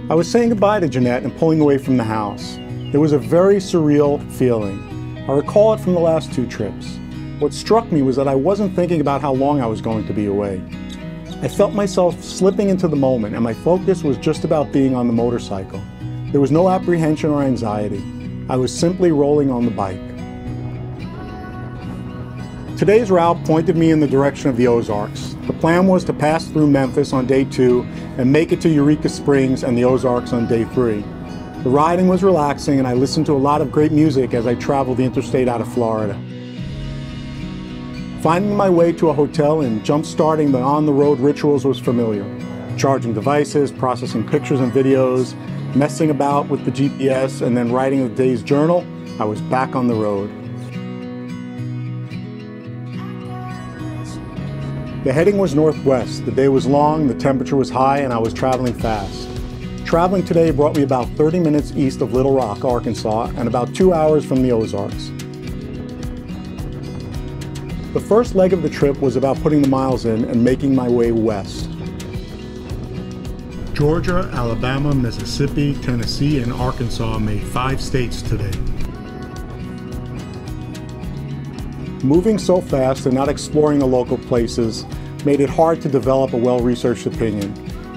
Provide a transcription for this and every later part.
I was saying goodbye to Jeanette and pulling away from the house. It was a very surreal feeling. I recall it from the last 2 trips. What struck me was that I wasn't thinking about how long I was going to be away. I felt myself slipping into the moment, and my focus was just about being on the motorcycle. There was no apprehension or anxiety. I was simply rolling on the bike. Today's route pointed me in the direction of the Ozarks. The plan was to pass through Memphis on day 2 and make it to Eureka Springs and the Ozarks on day 3. The riding was relaxing, and I listened to a lot of great music as I traveled the interstate out of Florida. Finding my way to a hotel and jump-starting the on-the-road rituals was familiar. Charging devices, processing pictures and videos, messing about with the GPS, and then writing the day's journal, I was back on the road. The heading was northwest. The day was long, the temperature was high, and I was traveling fast. Traveling today brought me about 30 minutes east of Little Rock, Arkansas, and about 2 hours from the Ozarks. The first leg of the trip was about putting the miles in and making my way west. Georgia, Alabama, Mississippi, Tennessee, and Arkansas made 5 states today. Moving so fast and not exploring the local places made it hard to develop a well-researched opinion.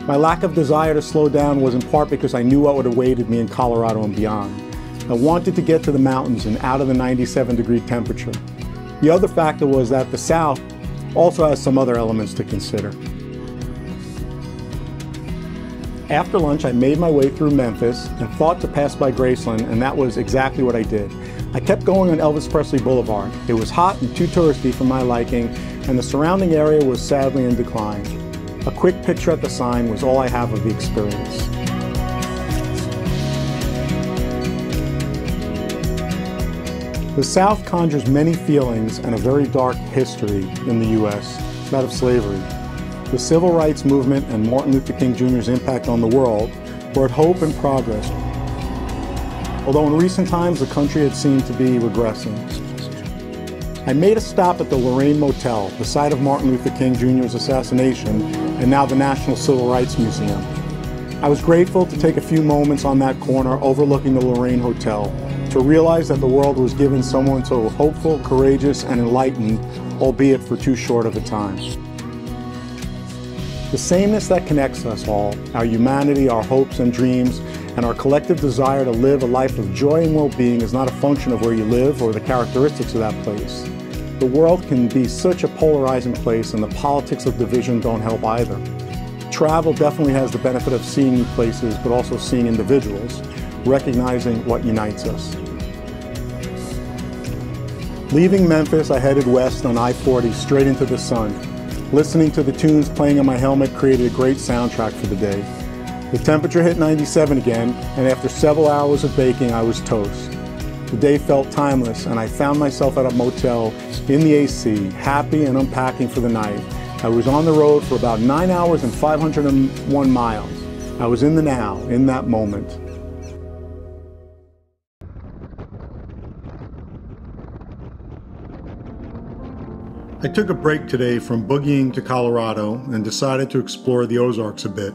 My lack of desire to slow down was in part because I knew what would have awaited me in Colorado and beyond. I wanted to get to the mountains and out of the 97-degree temperature. The other factor was that the South also has some other elements to consider. After lunch, I made my way through Memphis and thought to pass by Graceland, and that was exactly what I did. I kept going on Elvis Presley Boulevard. It was hot and too touristy for my liking, and the surrounding area was sadly in decline. A quick picture at the sign was all I have of the experience. The South conjures many feelings and a very dark history in the U.S., that of slavery. The Civil Rights Movement and Martin Luther King Jr.'s impact on the world brought hope and progress, although in recent times the country had seemed to be regressing. I made a stop at the Lorraine Motel, the site of Martin Luther King Jr.'s assassination, and now the National Civil Rights Museum. I was grateful to take a few moments on that corner overlooking the Lorraine Hotel, to realize that the world was given someone so hopeful, courageous, and enlightened, albeit for too short of a time. The sameness that connects us all, our humanity, our hopes and dreams, and our collective desire to live a life of joy and well-being is not a function of where you live or the characteristics of that place. The world can be such a polarizing place, and the politics of division don't help either. Travel definitely has the benefit of seeing new places, but also seeing individuals, recognizing what unites us. Leaving Memphis, I headed west on I-40 straight into the sun. Listening to the tunes playing on my helmet created a great soundtrack for the day. The temperature hit 97 again, and after several hours of baking, I was toast. The day felt timeless, and I found myself at a motel in the AC, happy and unpacking for the night. I was on the road for about 9 hours and 501 miles. I was in the now, in that moment. I took a break today from boogieing to Colorado and decided to explore the Ozarks a bit.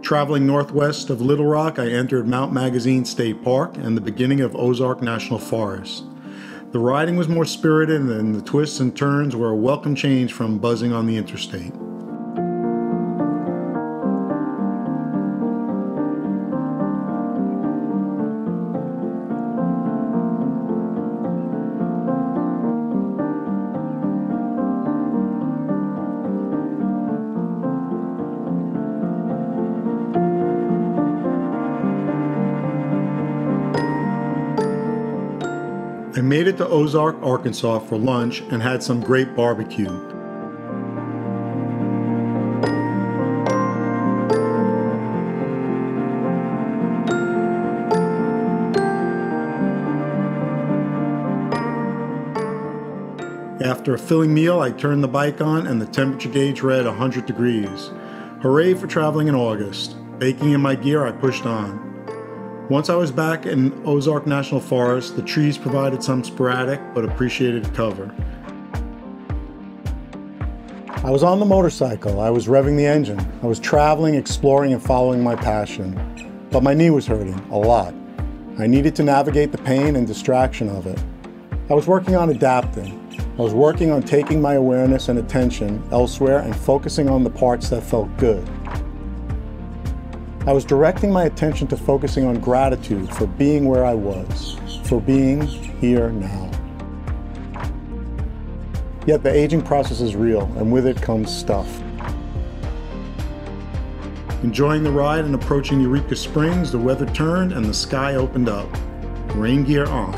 Traveling northwest of Little Rock, I entered Mount Magazine State Park and the beginning of Ozark National Forest. The riding was more spirited, and the twists and turns were a welcome change from buzzing on the interstate. I made it to Ozark, Arkansas for lunch and had some great barbecue. After a filling meal, I turned the bike on and the temperature gauge read 100 degrees. Hooray for traveling in August. Baking in my gear, I pushed on. Once I was back in Ozark National Forest, the trees provided some sporadic but appreciated cover. I was on the motorcycle. I was revving the engine. I was traveling, exploring, and following my passion. but my knee was hurting a lot. I needed to navigate the pain and distraction of it. I was working on adapting. I was working on taking my awareness and attention elsewhere and focusing on the parts that felt good. I was directing my attention to focusing on gratitude for being where I was, for being here now. Yet the aging process is real, and with it comes stuff. Enjoying the ride and approaching Eureka Springs, the weather turned and the sky opened up. Rain gear on.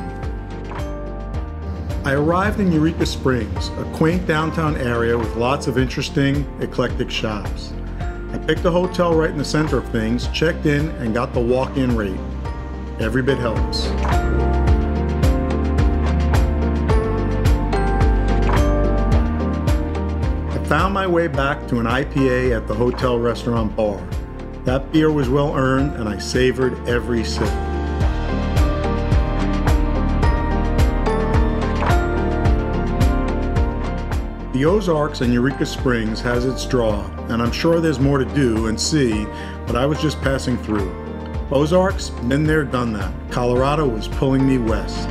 I arrived in Eureka Springs, a quaint downtown area with lots of interesting, eclectic shops. I picked a hotel right in the center of things, checked in, and got the walk-in rate. Every bit helps. I found my way back to an IPA at the hotel restaurant bar. That beer was well earned, and I savored every sip. The Ozarks and Eureka Springs has its draw, and I'm sure there's more to do and see, but I was just passing through. Ozarks, been there, done that. Colorado was pulling me west.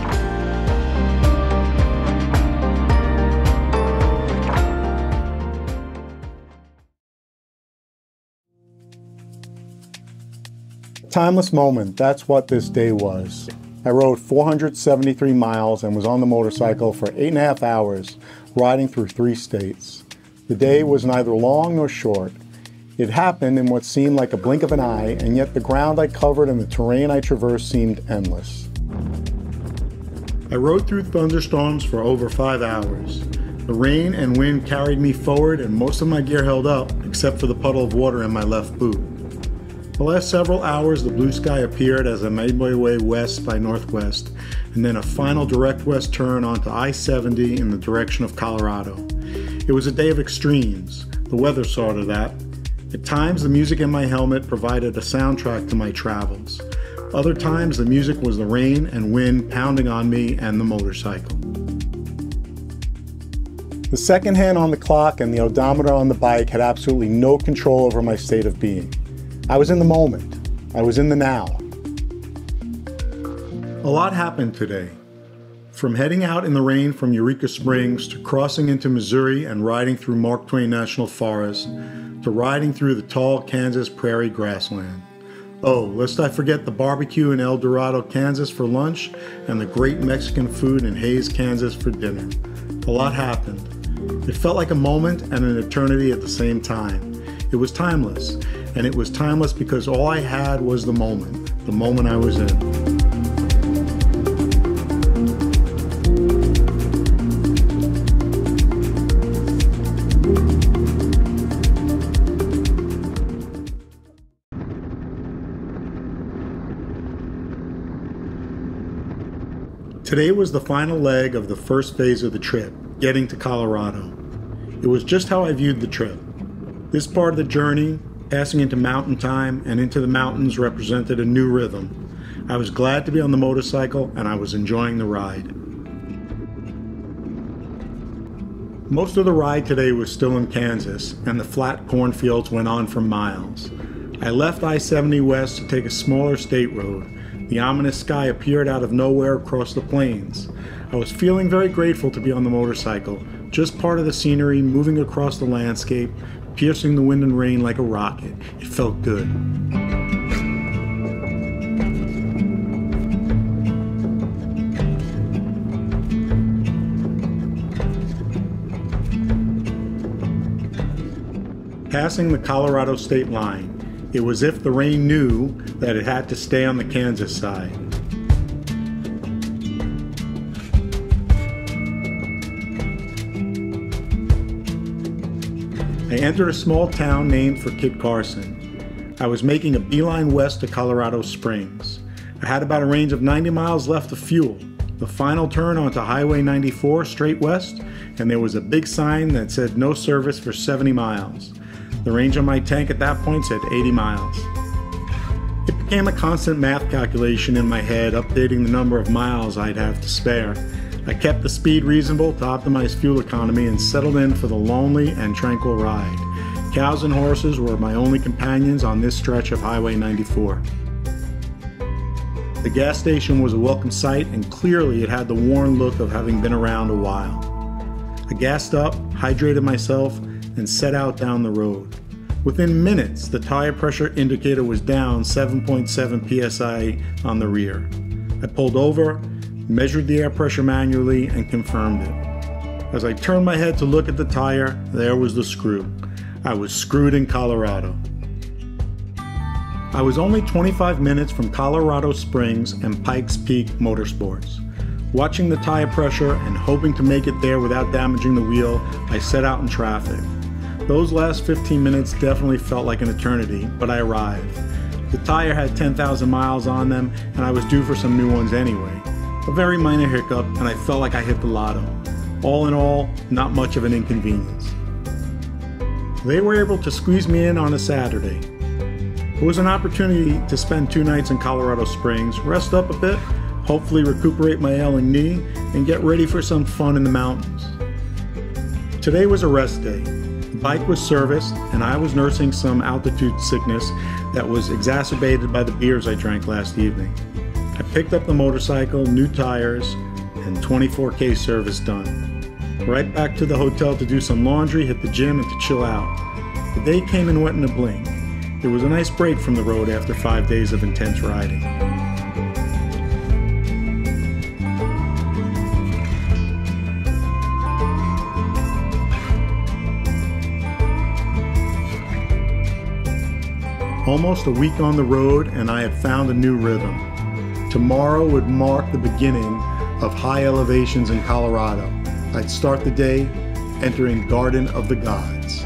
Timeless moment, that's what this day was. I rode 473 miles and was on the motorcycle for 8.5 hours, riding through 3 states. The day was neither long nor short. It happened in what seemed like a blink of an eye, and yet the ground I covered and the terrain I traversed seemed endless. I rode through thunderstorms for over 5 hours. The rain and wind carried me forward and most of my gear held up, except for the puddle of water in my left boot. The last several hours, the blue sky appeared as I made my way west by northwest, and then a final direct west turn onto I-70 in the direction of Colorado. It was a day of extremes. The weather saw to that. At times, the music in my helmet provided a soundtrack to my travels. Other times, the music was the rain and wind pounding on me and the motorcycle. The second hand on the clock and the odometer on the bike had absolutely no control over my state of being. I was in the moment. I was in the now. A lot happened today. From heading out in the rain from Eureka Springs to crossing into Missouri and riding through Mark Twain National Forest to riding through the tall Kansas prairie grassland. Oh, lest I forget the barbecue in El Dorado, Kansas for lunch and the great Mexican food in Hays, Kansas for dinner. A lot happened. It felt like a moment and an eternity at the same time. It was timeless, and it was timeless because all I had was the moment I was in. Today was the final leg of the first phase of the trip, getting to Colorado. It was just how I viewed the trip. This part of the journey, passing into mountain time and into the mountains, represented a new rhythm. I was glad to be on the motorcycle and I was enjoying the ride. Most of the ride today was still in Kansas and the flat cornfields went on for miles. I left I-70 west to take a smaller state road. The ominous sky appeared out of nowhere across the plains. I was feeling very grateful to be on the motorcycle, just part of the scenery, moving across the landscape, piercing the wind and rain like a rocket. It felt good. Passing the Colorado state line, it was as if the rain knew that it had to stay on the Kansas side. I entered a small town named for Kit Carson. I was making a beeline west to Colorado Springs. I had about a range of 90 miles left of fuel. The final turn onto Highway 94 straight west, and there was a big sign that said no service for 70 miles. The range on my tank at that point said 80 miles. It became a constant math calculation in my head, updating the number of miles I'd have to spare. I kept the speed reasonable to optimize fuel economy and settled in for the lonely and tranquil ride. Cows and horses were my only companions on this stretch of Highway 94. The gas station was a welcome sight, and clearly it had the worn look of having been around a while. I gassed up, hydrated myself, and set out down the road. Within minutes, the tire pressure indicator was down 7.7 psi on the rear. I pulled over, measured the air pressure manually, and confirmed it. As I turned my head to look at the tire, there was the screw. I was screwed in Colorado. I was only 25 minutes from Colorado Springs and Pikes Peak Motorsports. Watching the tire pressure and hoping to make it there without damaging the wheel, I set out in traffic. Those last 15 minutes definitely felt like an eternity, but I arrived. The tire had 10,000 miles on them, and I was due for some new ones anyway. A very minor hiccup, and I felt like I hit the lotto. All in all, not much of an inconvenience. They were able to squeeze me in on a Saturday. It was an opportunity to spend 2 nights in Colorado Springs, rest up a bit, hopefully recuperate my ailing knee, and get ready for some fun in the mountains. Today was a rest day. The bike was serviced, and I was nursing some altitude sickness that was exacerbated by the beers I drank last evening. I picked up the motorcycle, new tires, and 24K service done. Right back to the hotel to do some laundry, hit the gym, and to chill out. The day came and went in a blink. It was a nice break from the road after 5 days of intense riding. Almost a week on the road, and I had found a new rhythm. Tomorrow would mark the beginning of high elevations in Colorado. I'd start the day entering Garden of the Gods.